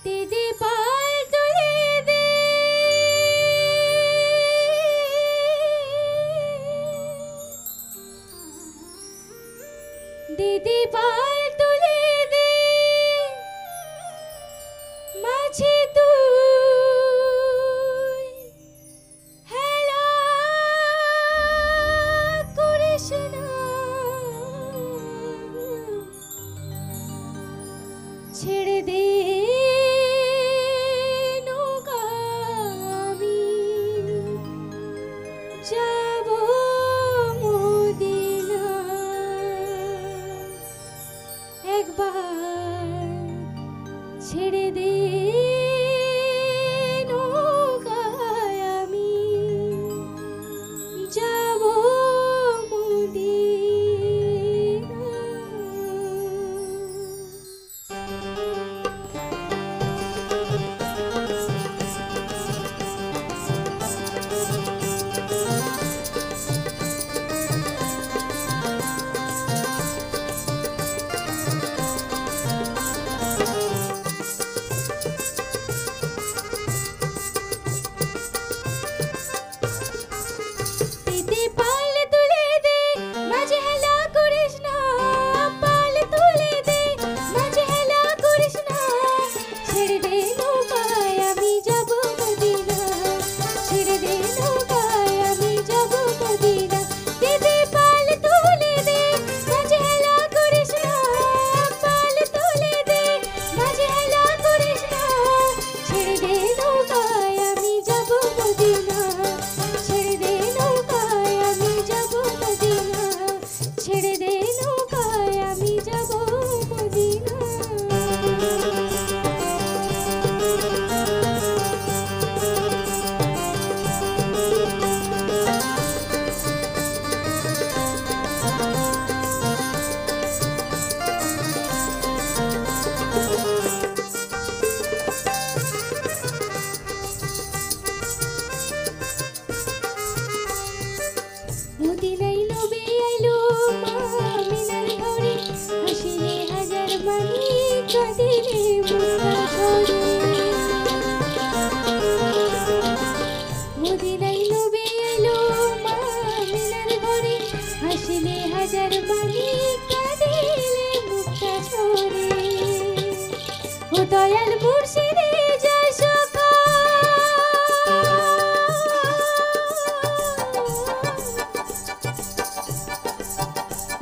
দিদি পাল তুলে দে, দিদি পাল তুলে দে, মাঝে তুই হেলা করিস না, ছেড়ে দে নৌকা, আমি যাব মদিনা। একবার ছেড়ে দে নৌকায়, আমি যাব মদিনা। দিদি পাল তুলে দে, মাঝে হেলা করিস না, পাল তুলে দে, মাঝে হেলা করিস না, ছেড়ে দে নৌকায়, আমি যাব মদিনা, ছেড়ে দে নৌকায়, আমি যাব মদিনা। দিদি পাল তুলে দে, মাঝে হেলা করিস না, পাল তুলে দে, মাঝে হেলা করিস না, ছেড়ে দে নৌকায়, আমি যাব মদিনা, ছেড়ে দে নৌকায়, আমি যাব মদিনা, ছেড়ে দে নৌকায়, আমি যাব মদিনা। মদিনায় নবী আইলো, মা আমিনার ঘরে, হাসিলে হাজার বাণী, কাঁদিলে মুক্তা ঝরে। মদিনায় নবী আইলো, মা আমিনার ঘরে, হাসিলে হাজার বাণী, কাঁদিলে মুক্তা ঝরে। ও দয়াল মুর্শিদে যার সখা,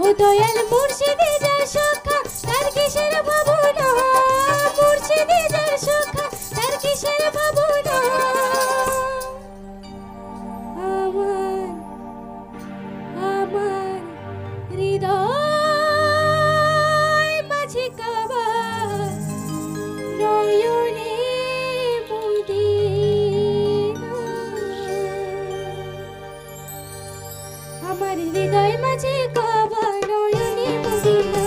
ও দয়াল মুর্শিদে যার সখা, তার কিসের ভাবনা, মুর্শিদে যার সখা, তার কিসের ভাবনা। আমার আমার হৃদয় মাঝে কাবা, নয়নে মদিনা। আমার হৃদয় মাঝে কাবা, নয়নে মদিনা,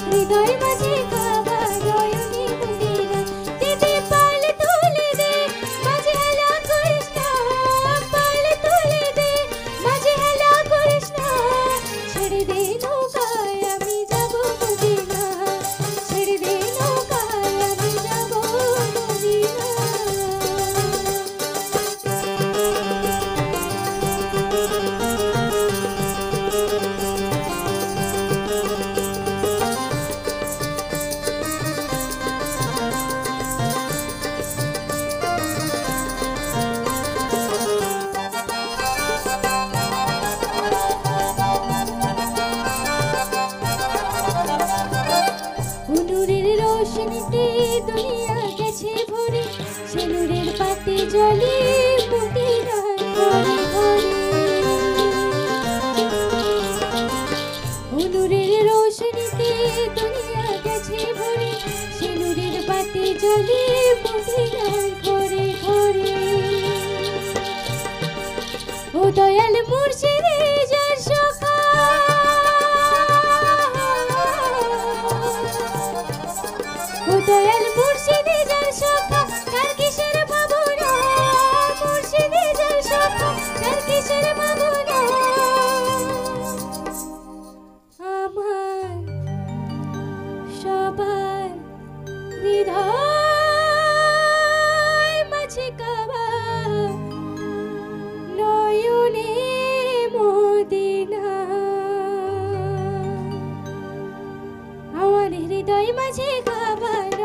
হৃদয় মাঝে কাবা, নয়নে মদিনা। দিদি পাল তুলে দে, মাঝে হেলা করিস না, পাল তুলে দে, মাঝে হেলা করিস না, ছেড়ে দে নৌকায়, আমি যাব মদিনা, ছেড়ে দে নৌকায়, আমি যাব মদিনা। নূরের রোশনীতে দুনিয়া গেছে ভরে, সে নূরের বাতি জ্বলে মদিনার ঘরে ঘরে। ও নূরের রোশনীতে দুনিয়া গেছে ভরে, সে নূরের বাতি জ্বলে মদিনার ঘরে ঘরে। ও দয়াল মুর্শিদে যার সখা, ও দয়াল মুর্শিদে যার সখা, তার কিসের ভাবনা, মুর্শিদে যার সখা, তার কিসের ভাবনা। আমার সবার হৃদয় হৃদয় মাঝে খাবার